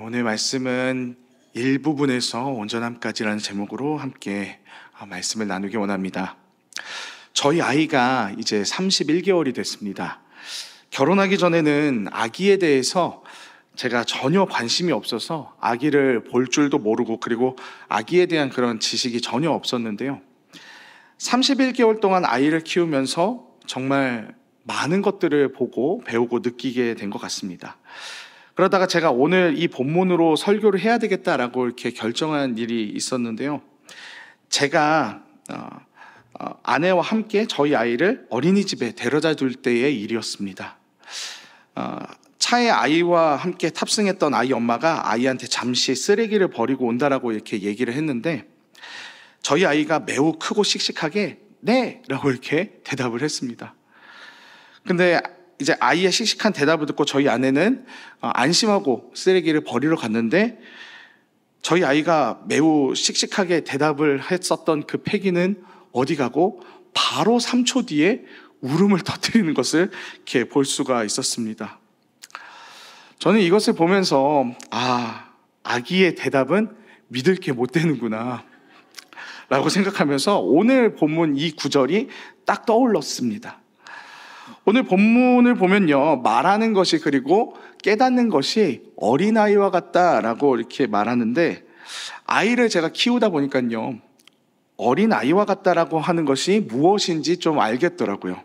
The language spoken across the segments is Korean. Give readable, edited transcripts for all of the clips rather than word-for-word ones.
오늘 말씀은 일부분에서 온전함까지라는 제목으로 함께 말씀을 나누기 원합니다. 저희 아이가 이제 31개월이 됐습니다. 결혼하기 전에는 아기에 대해서 제가 전혀 관심이 없어서 아기를 볼 줄도 모르고 그리고 아기에 대한 그런 지식이 전혀 없었는데요. 31개월 동안 아이를 키우면서 정말 많은 것들을 보고 배우고 느끼게 된 것 같습니다. 그러다가 제가 오늘 이 본문으로 설교를 해야 되겠다라고 이렇게 결정한 일이 있었는데요. 제가 아내와 함께 저희 아이를 어린이집에 데려다 둘 때의 일이었습니다. 차에 아이와 함께 탑승했던 아이 엄마가 아이한테 잠시 쓰레기를 버리고 온다라고 이렇게 얘기를 했는데 저희 아이가 매우 크고 씩씩하게 네! 라고 이렇게 대답을 했습니다. 근데 이제 아이의 씩씩한 대답을 듣고 저희 아내는 안심하고 쓰레기를 버리러 갔는데 저희 아이가 매우 씩씩하게 대답을 했었던 그 폐기는 어디 가고 바로 3초 뒤에 울음을 터뜨리는 것을 이렇게 볼 수가 있었습니다. 저는 이것을 보면서 아기의 대답은 믿을 게 못 되는구나 라고 생각하면서 오늘 본문 이 구절이 딱 떠올랐습니다. 오늘 본문을 보면요, 말하는 것이 그리고 깨닫는 것이 어린아이와 같다라고 이렇게 말하는데 아이를 제가 키우다 보니까요, 어린아이와 같다라고 하는 것이 무엇인지 좀 알겠더라고요.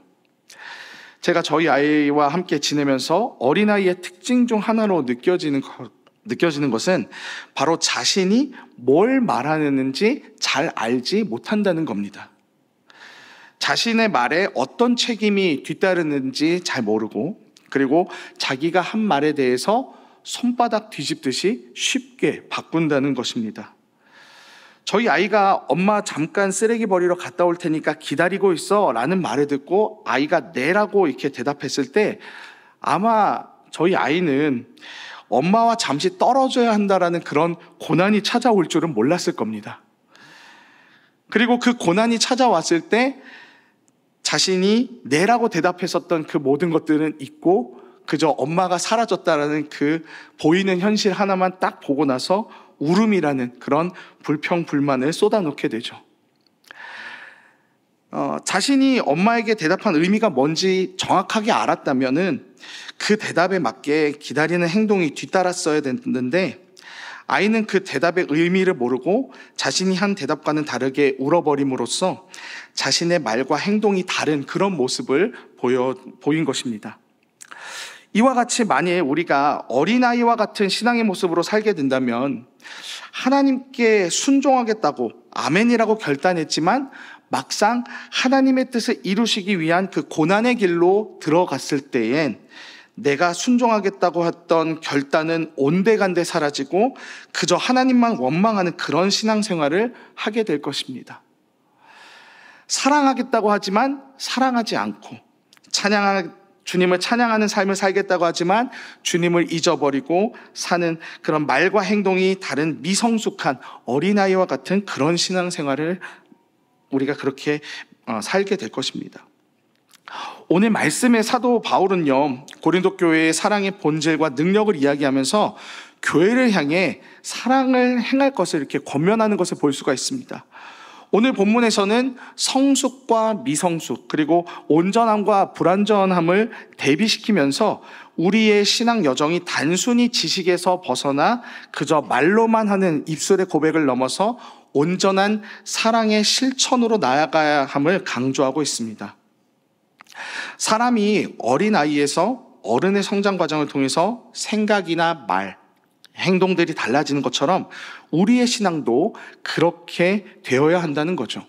제가 저희 아이와 함께 지내면서 어린아이의 특징 중 하나로 느껴지는 것은 바로 자신이 뭘 말하는지 잘 알지 못한다는 겁니다. 자신의 말에 어떤 책임이 뒤따르는지 잘 모르고 그리고 자기가 한 말에 대해서 손바닥 뒤집듯이 쉽게 바꾼다는 것입니다. 저희 아이가 엄마 잠깐 쓰레기 버리러 갔다 올 테니까 기다리고 있어 라는 말을 듣고 아이가 네라고 이렇게 대답했을 때 아마 저희 아이는 엄마와 잠시 떨어져야 한다라는 그런 고난이 찾아올 줄은 몰랐을 겁니다. 그리고 그 고난이 찾아왔을 때 자신이 네라고 대답했었던 그 모든 것들은 잊고 그저 엄마가 사라졌다라는 그 보이는 현실 하나만 딱 보고 나서 울음이라는 그런 불평불만을 쏟아놓게 되죠. 자신이 엄마에게 대답한 의미가 뭔지 정확하게 알았다면은 그 대답에 맞게 기다리는 행동이 뒤따랐어야 됐는데 아이는 그 대답의 의미를 모르고 자신이 한 대답과는 다르게 울어버림으로써 자신의 말과 행동이 다른 그런 모습을 보인 것입니다. 이와 같이 만일 우리가 어린아이와 같은 신앙의 모습으로 살게 된다면 하나님께 순종하겠다고 아멘이라고 결단했지만 막상 하나님의 뜻을 이루시기 위한 그 고난의 길로 들어갔을 때엔 내가 순종하겠다고 했던 결단은 온데간데 사라지고 그저 하나님만 원망하는 그런 신앙생활을 하게 될 것입니다. 사랑하겠다고 하지만 사랑하지 않고 주님을 찬양하는 삶을 살겠다고 하지만 주님을 잊어버리고 사는 그런 말과 행동이 다른 미성숙한 어린아이와 같은 그런 신앙생활을 우리가 그렇게 살게 될 것입니다. 오늘 말씀의 사도 바울은요, 고린도 교회의 사랑의 본질과 능력을 이야기하면서 교회를 향해 사랑을 행할 것을 이렇게 권면하는 것을 볼 수가 있습니다. 오늘 본문에서는 성숙과 미성숙 그리고 온전함과 불완전함을 대비시키면서 우리의 신앙 여정이 단순히 지식에서 벗어나 그저 말로만 하는 입술의 고백을 넘어서 온전한 사랑의 실천으로 나아가야 함을 강조하고 있습니다. 사람이 어린아이에서 어른의 성장 과정을 통해서 생각이나 말, 행동들이 달라지는 것처럼 우리의 신앙도 그렇게 되어야 한다는 거죠.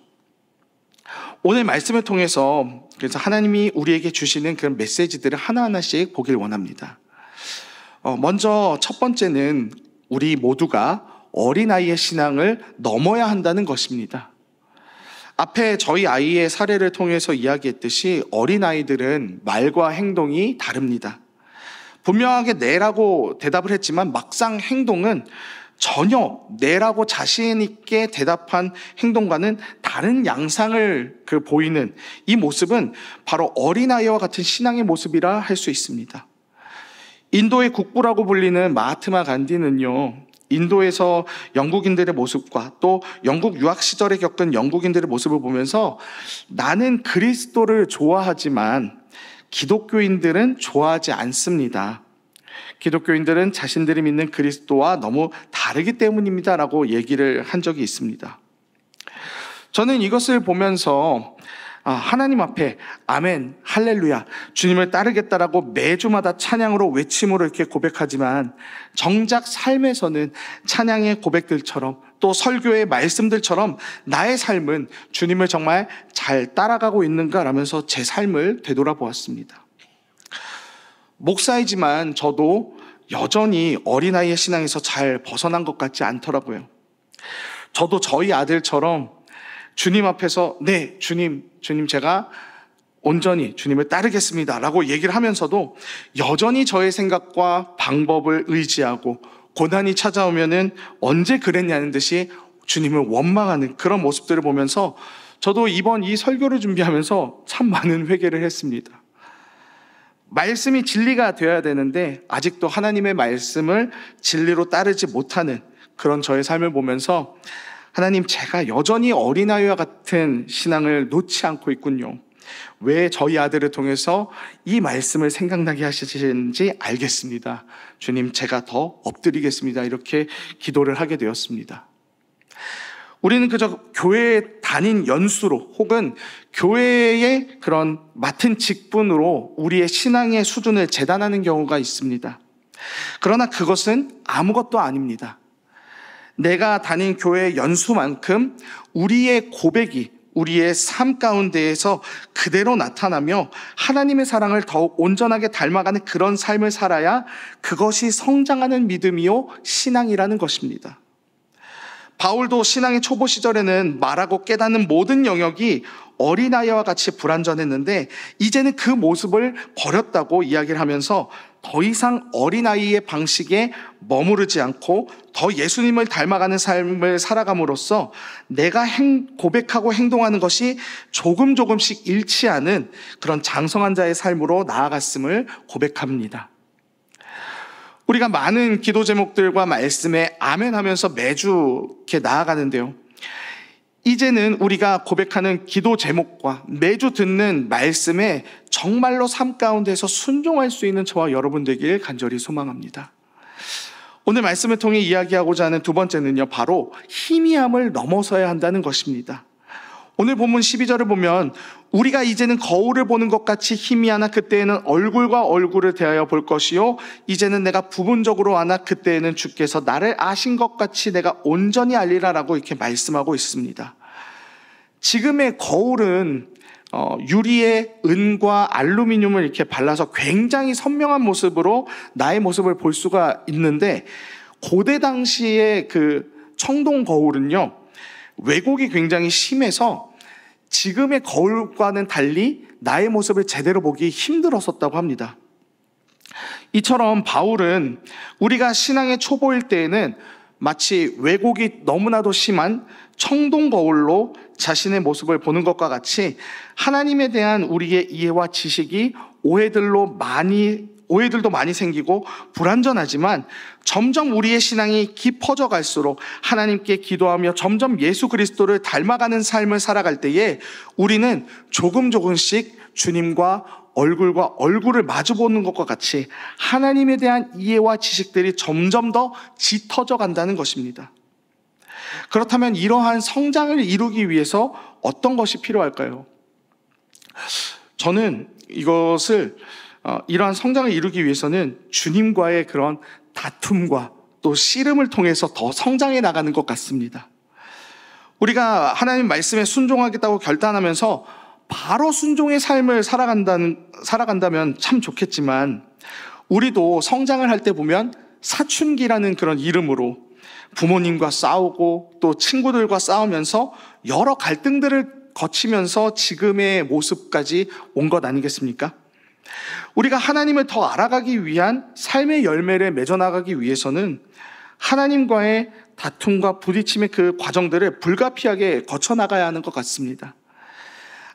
오늘 말씀을 통해서 그래서 하나님이 우리에게 주시는 그런 메시지들을 하나하나씩 보길 원합니다. 먼저 첫 번째는 우리 모두가 어린아이의 신앙을 넘어야 한다는 것입니다. 앞에 저희 아이의 사례를 통해서 이야기했듯이 어린아이들은 말과 행동이 다릅니다. 분명하게 네라고 대답을 했지만 막상 행동은 전혀 네라고 자신 있게 대답한 행동과는 다른 양상을 보이는 이 모습은 바로 어린아이와 같은 신앙의 모습이라 할 수 있습니다. 인도의 국부라고 불리는 마하트마 간디는요, 인도에서 영국인들의 모습과 또 영국 유학 시절에 겪은 영국인들의 모습을 보면서 나는 그리스도를 좋아하지만 기독교인들은 좋아하지 않습니다. 기독교인들은 자신들이 믿는 그리스도와 너무 다르기 때문입니다 라고 얘기를 한 적이 있습니다. 저는 이것을 보면서 하나님 앞에 아멘, 할렐루야, 주님을 따르겠다라고 매주마다 찬양으로 외침으로 이렇게 고백하지만 정작 삶에서는 찬양의 고백들처럼 또 설교의 말씀들처럼 나의 삶은 주님을 정말 잘 따라가고 있는가라면서 제 삶을 되돌아보았습니다. 목사이지만 저도 여전히 어린아이의 신앙에서 잘 벗어난 것 같지 않더라고요. 저도 저희 아들처럼 주님 앞에서 네, 주님 제가 온전히 주님을 따르겠습니다 라고 얘기를 하면서도 여전히 저의 생각과 방법을 의지하고 고난이 찾아오면은 언제 그랬냐는 듯이 주님을 원망하는 그런 모습들을 보면서 저도 이번 이 설교를 준비하면서 참 많은 회개를 했습니다. 말씀이 진리가 되어야 되는데 아직도 하나님의 말씀을 진리로 따르지 못하는 그런 저의 삶을 보면서 하나님, 제가 여전히 어린아이와 같은 신앙을 놓지 않고 있군요. 왜 저희 아들을 통해서 이 말씀을 생각나게 하시는지 알겠습니다. 주님, 제가 더 엎드리겠습니다. 이렇게 기도를 하게 되었습니다. 우리는 그저 교회에 다닌 연수로 혹은 교회의 그런 맡은 직분으로 우리의 신앙의 수준을 재단하는 경우가 있습니다. 그러나 그것은 아무것도 아닙니다. 내가 다닌 교회 연수만큼 우리의 고백이 우리의 삶 가운데에서 그대로 나타나며 하나님의 사랑을 더욱 온전하게 닮아가는 그런 삶을 살아야 그것이 성장하는 믿음이요 신앙이라는 것입니다. 바울도 신앙의 초보 시절에는 말하고 깨닫는 모든 영역이 어린아이와 같이 불완전했는데 이제는 그 모습을 버렸다고 이야기를 하면서 더 이상 어린아이의 방식에 머무르지 않고 더 예수님을 닮아가는 삶을 살아감으로써 내가 고백하고 행동하는 것이 조금씩 일치하는 그런 장성한 자의 삶으로 나아갔음을 고백합니다. 우리가 많은 기도 제목들과 말씀에 아멘 하면서 매주 이렇게 나아가는데요. 이제는 우리가 고백하는 기도 제목과 매주 듣는 말씀에 정말로 삶 가운데서 순종할 수 있는 저와 여러분 되길 간절히 소망합니다. 오늘 말씀을 통해 이야기하고자 하는 두 번째는요, 바로 희미함을 넘어서야 한다는 것입니다. 오늘 본문 12절을 보면 우리가 이제는 거울을 보는 것 같이 희미하나 그때에는 얼굴과 얼굴을 대하여 볼 것이요 이제는 내가 부분적으로 아나 그때에는 주께서 나를 아신 것 같이 내가 온전히 알리라라고 이렇게 말씀하고 있습니다. 지금의 거울은 유리에 은과 알루미늄을 이렇게 발라서 굉장히 선명한 모습으로 나의 모습을 볼 수가 있는데 고대 당시의 그 청동 거울은요 왜곡이 굉장히 심해서 지금의 거울과는 달리 나의 모습을 제대로 보기 힘들었었다고 합니다. 이처럼 바울은 우리가 신앙의 초보일 때에는 마치 왜곡이 너무나도 심한 청동 거울로 자신의 모습을 보는 것과 같이 하나님에 대한 우리의 이해와 지식이 오해들도 많이 생기고 불완전하지만 점점 우리의 신앙이 깊어져 갈수록 하나님께 기도하며 점점 예수 그리스도를 닮아가는 삶을 살아갈 때에 우리는 조금씩 주님과 얼굴을 마주보는 것과 같이 하나님에 대한 이해와 지식들이 점점 더 짙어져 간다는 것입니다. 그렇다면 이러한 성장을 이루기 위해서 어떤 것이 필요할까요? 저는 이러한 성장을 이루기 위해서는 주님과의 그런 다툼과 또 씨름을 통해서 더 성장해 나가는 것 같습니다. 우리가 하나님 말씀에 순종하겠다고 결단하면서 바로 순종의 삶을 살아간다면 참 좋겠지만 우리도 성장을 할 때 보면 사춘기라는 그런 이름으로 부모님과 싸우고 또 친구들과 싸우면서 여러 갈등들을 거치면서 지금의 모습까지 온 것 아니겠습니까? 우리가 하나님을 더 알아가기 위한 삶의 열매를 맺어나가기 위해서는 하나님과의 다툼과 부딪힘의 그 과정들을 불가피하게 거쳐나가야 하는 것 같습니다.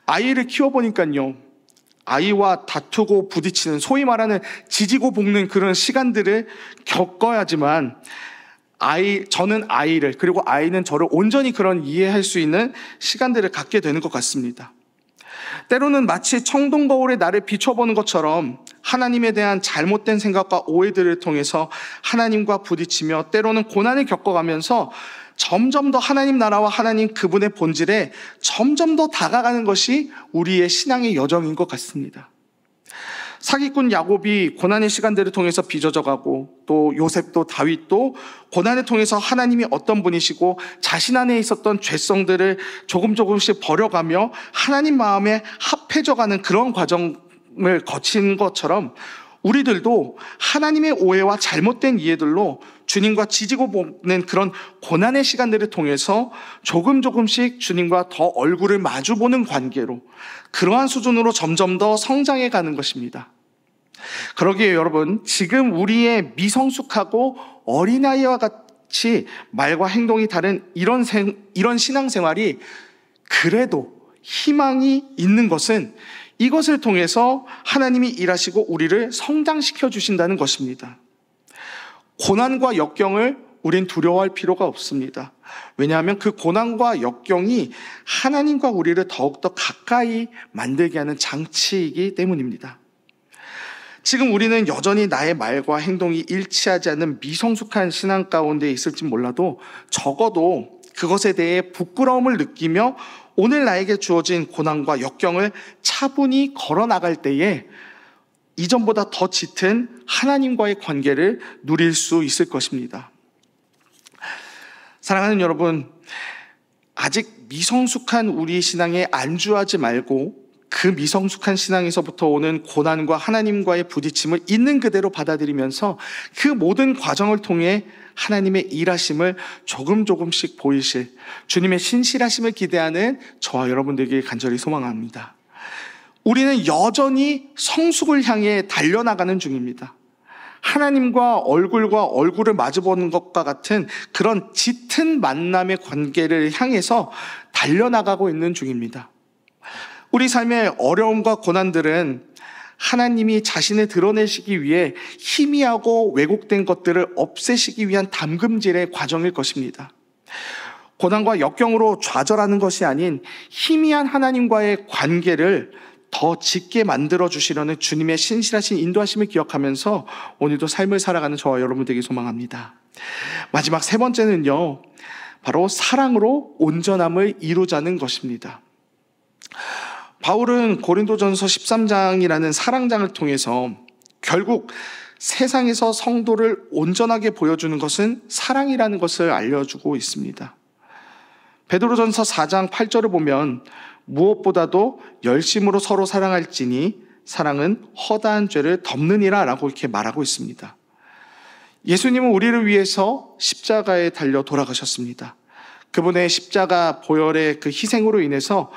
아이를 키워보니까요, 아이와 다투고 부딪히는, 소위 말하는 지지고 볶는 그런 시간들을 겪어야지만 저는 아이를, 그리고 아이는 저를 온전히 그런 이해할 수 있는 시간들을 갖게 되는 것 같습니다. 때로는 마치 청동 거울에 나를 비춰보는 것처럼 하나님에 대한 잘못된 생각과 오해들을 통해서 하나님과 부딪히며 때로는 고난을 겪어가면서 점점 더 하나님 나라와 하나님 그분의 본질에 점점 더 다가가는 것이 우리의 신앙의 여정인 것 같습니다. 사기꾼 야곱이 고난의 시간들을 통해서 빚어져가고, 또 요셉도 다윗도 고난을 통해서 하나님이 어떤 분이시고 자신 안에 있었던 죄성들을 조금씩 버려가며 하나님 마음에 합해져가는 그런 과정을 거친 것처럼 우리들도 하나님의 오해와 잘못된 이해들로 주님과 지지고 볶는 그런 고난의 시간들을 통해서 조금씩 주님과 더 얼굴을 마주보는 관계로, 그러한 수준으로 점점 더 성장해 가는 것입니다. 그러기에 여러분, 지금 우리의 미성숙하고 어린아이와 같이 말과 행동이 다른 이런 신앙생활이 그래도 희망이 있는 것은 이것을 통해서 하나님이 일하시고 우리를 성장시켜 주신다는 것입니다. 고난과 역경을 우린 두려워할 필요가 없습니다. 왜냐하면 그 고난과 역경이 하나님과 우리를 더욱더 가까이 만들게 하는 장치이기 때문입니다. 지금 우리는 여전히 나의 말과 행동이 일치하지 않는 미성숙한 신앙 가운데 있을지 몰라도 적어도 그것에 대해 부끄러움을 느끼며 오늘 나에게 주어진 고난과 역경을 차분히 걸어나갈 때에 이전보다 더 짙은 하나님과의 관계를 누릴 수 있을 것입니다. 사랑하는 여러분, 아직 미성숙한 우리 신앙에 안주하지 말고 그 미성숙한 신앙에서부터 오는 고난과 하나님과의 부딪힘을 있는 그대로 받아들이면서 그 모든 과정을 통해 하나님의 일하심을 조금씩 보이실 주님의 신실하심을 기대하는 저와 여러분들에게 간절히 소망합니다. 우리는 여전히 성숙을 향해 달려나가는 중입니다. 하나님과 얼굴을 마주보는 것과 같은 그런 짙은 만남의 관계를 향해서 달려나가고 있는 중입니다. 우리 삶의 어려움과 고난들은 하나님이 자신을 드러내시기 위해 희미하고 왜곡된 것들을 없애시기 위한 담금질의 과정일 것입니다. 고난과 역경으로 좌절하는 것이 아닌 희미한 하나님과의 관계를 더 짙게 만들어주시려는 주님의 신실하신 인도하심을 기억하면서 오늘도 삶을 살아가는 저와 여러분들에게 소망합니다. 마지막 세 번째는요, 바로 사랑으로 온전함을 이루자는 것입니다. 바울은 고린도전서 13장이라는 사랑장을 통해서 결국 세상에서 성도를 온전하게 보여주는 것은 사랑이라는 것을 알려주고 있습니다. 베드로전서 4장 8절을 보면 무엇보다도 열심으로 서로 사랑할지니 사랑은 허다한 죄를 덮느니라 라고 이렇게 말하고 있습니다. 예수님은 우리를 위해서 십자가에 달려 돌아가셨습니다. 그분의 십자가 보혈의 그 희생으로 인해서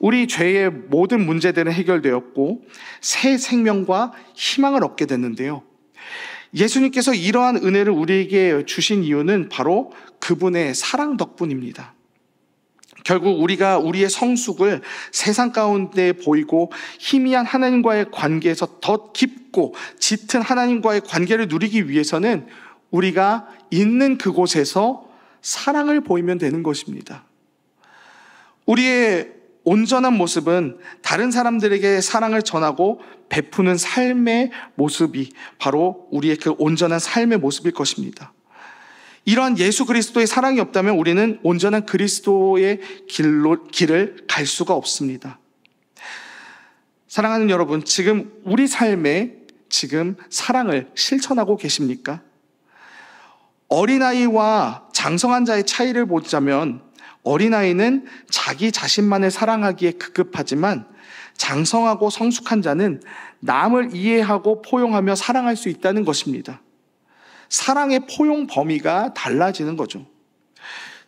우리 죄의 모든 문제들은 해결되었고 새 생명과 희망을 얻게 됐는데요. 예수님께서 이러한 은혜를 우리에게 주신 이유는 바로 그분의 사랑 덕분입니다. 결국 우리가 우리의 성숙을 세상 가운데 보이고 희미한 하나님과의 관계에서 더 깊고 짙은 하나님과의 관계를 누리기 위해서는 우리가 있는 그곳에서 사랑을 보이면 되는 것입니다. 우리의 온전한 모습은 다른 사람들에게 사랑을 전하고 베푸는 삶의 모습이 바로 우리의 그 온전한 삶의 모습일 것입니다. 이러한 예수 그리스도의 사랑이 없다면 우리는 온전한 그리스도의 길을 갈 수가 없습니다. 사랑하는 여러분, 지금 우리 삶에 지금 사랑을 실천하고 계십니까? 어린아이와 장성한 자의 차이를 보자면 어린아이는 자기 자신만을 사랑하기에 급급하지만 장성하고 성숙한 자는 남을 이해하고 포용하며 사랑할 수 있다는 것입니다. 사랑의 포용 범위가 달라지는 거죠.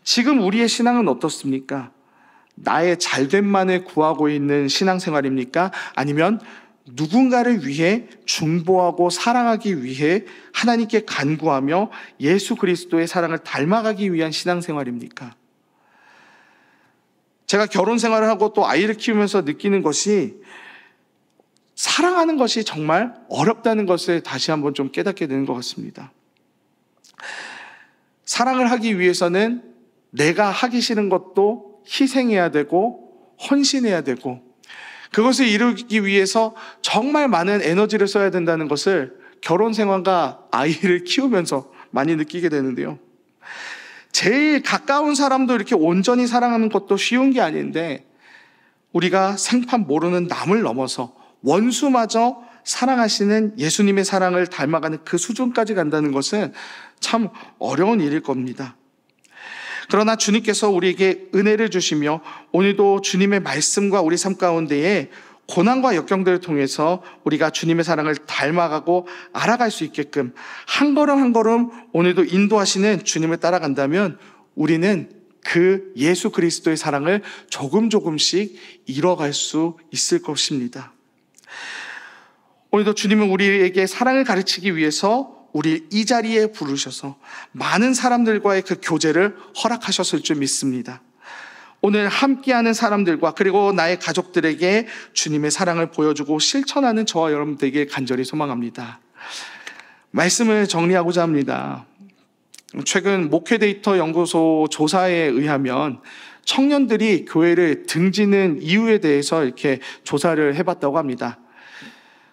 지금 우리의 신앙은 어떻습니까? 나의 잘됨만을 구하고 있는 신앙생활입니까? 아니면 누군가를 위해 중보하고 사랑하기 위해 하나님께 간구하며 예수 그리스도의 사랑을 닮아가기 위한 신앙생활입니까? 제가 결혼 생활을 하고 또 아이를 키우면서 느끼는 것이 사랑하는 것이 정말 어렵다는 것을 다시 한번 좀 깨닫게 되는 것 같습니다. 사랑을 하기 위해서는 내가 하기 싫은 것도 희생해야 되고 헌신해야 되고, 그것을 이루기 위해서 정말 많은 에너지를 써야 된다는 것을 결혼 생활과 아이를 키우면서 많이 느끼게 되는데요. 제일 가까운 사람도 이렇게 온전히 사랑하는 것도 쉬운 게 아닌데, 우리가 생판 모르는 남을 넘어서 원수마저 사랑하시는 예수님의 사랑을 닮아가는 그 수준까지 간다는 것은 참 어려운 일일 겁니다. 그러나 주님께서 우리에게 은혜를 주시며 오늘도 주님의 말씀과 우리 삶 가운데에 고난과 역경들을 통해서 우리가 주님의 사랑을 닮아가고 알아갈 수 있게끔 한 걸음 한 걸음 오늘도 인도하시는 주님을 따라간다면 우리는 그 예수 그리스도의 사랑을 조금씩 이뤄갈 수 있을 것입니다. 오늘도 주님은 우리에게 사랑을 가르치기 위해서 우리 이 자리에 부르셔서 많은 사람들과의 그 교제를 허락하셨을 줄 믿습니다. 오늘 함께하는 사람들과 그리고 나의 가족들에게 주님의 사랑을 보여주고 실천하는 저와 여러분들에게 간절히 소망합니다. 말씀을 정리하고자 합니다. 최근 목회 데이터 연구소 조사에 의하면 청년들이 교회를 등지는 이유에 대해서 이렇게 조사를 해봤다고 합니다.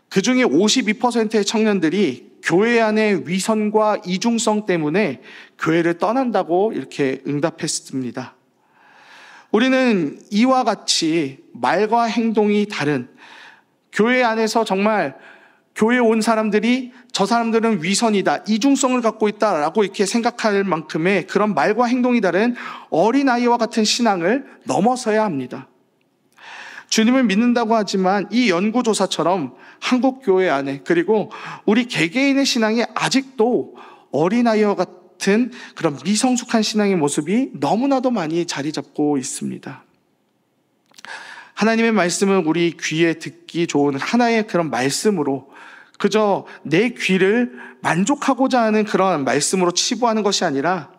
그 중에 52%의 청년들이 교회 안의 위선과 이중성 때문에 교회를 떠난다고 이렇게 응답했습니다. 우리는 이와 같이 말과 행동이 다른, 교회 안에서 정말 교회에 온 사람들이 저 사람들은 위선이다, 이중성을 갖고 있다라고 이렇게 생각할 만큼의 그런 말과 행동이 다른 어린아이와 같은 신앙을 넘어서야 합니다. 주님을 믿는다고 하지만 이 연구조사처럼 한국 교회 안에 그리고 우리 개개인의 신앙이 아직도 어린아이와 같은 그런 미성숙한 신앙의 모습이 너무나도 많이 자리 잡고 있습니다. 하나님의 말씀은 우리 귀에 듣기 좋은 하나의 그런 말씀으로 그저 내 귀를 만족하고자 하는 그런 말씀으로 치부하는 것이 아니라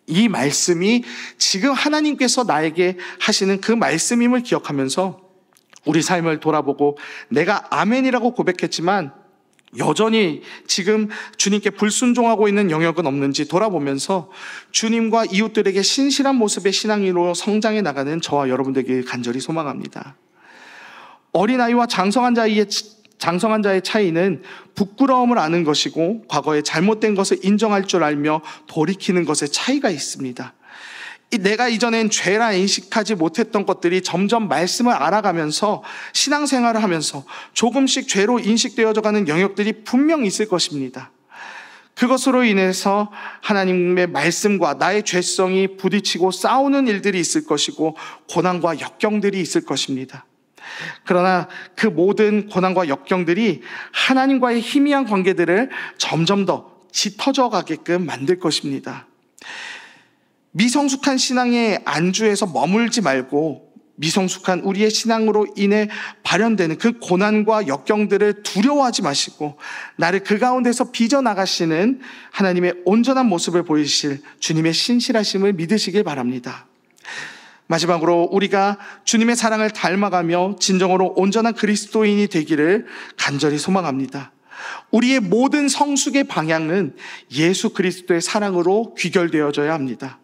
이 말씀이 지금 하나님께서 나에게 하시는 그 말씀임을 기억하면서 우리 삶을 돌아보고 내가 아멘이라고 고백했지만 여전히 지금 주님께 불순종하고 있는 영역은 없는지 돌아보면서 주님과 이웃들에게 신실한 모습의 신앙인으로 성장해 나가는 저와 여러분들에게 간절히 소망합니다. 어린아이와 장성한 자의 차이는 부끄러움을 아는 것이고 과거에 잘못된 것을 인정할 줄 알며 돌이키는 것에 차이가 있습니다. 내가 이전엔 죄라 인식하지 못했던 것들이 점점 말씀을 알아가면서 신앙생활을 하면서 조금씩 죄로 인식되어져 가는 영역들이 분명히 있을 것입니다. 그것으로 인해서 하나님의 말씀과 나의 죄성이 부딪히고 싸우는 일들이 있을 것이고 고난과 역경들이 있을 것입니다. 그러나 그 모든 고난과 역경들이 하나님과의 희미한 관계들을 점점 더 짙어져 가게끔 만들 것입니다. 미성숙한 신앙의 안주에서 머물지 말고 미성숙한 우리의 신앙으로 인해 발현되는 그 고난과 역경들을 두려워하지 마시고 나를 그 가운데서 빚어나가시는 하나님의 온전한 모습을 보이실 주님의 신실하심을 믿으시길 바랍니다. 마지막으로 우리가 주님의 사랑을 닮아가며 진정으로 온전한 그리스도인이 되기를 간절히 소망합니다. 우리의 모든 성숙의 방향은 예수 그리스도의 사랑으로 귀결되어져야 합니다.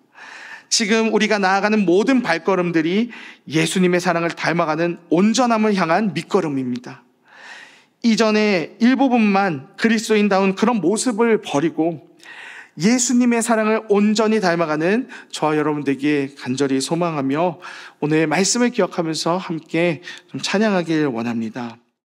지금 우리가 나아가는 모든 발걸음들이 예수님의 사랑을 닮아가는 온전함을 향한 밑거름입니다. 이전에 일부분만 그리스도인다운 그런 모습을 버리고 예수님의 사랑을 온전히 닮아가는 저와 여러분들에게 간절히 소망하며 오늘 말씀을 기억하면서 함께 좀 찬양하길 원합니다.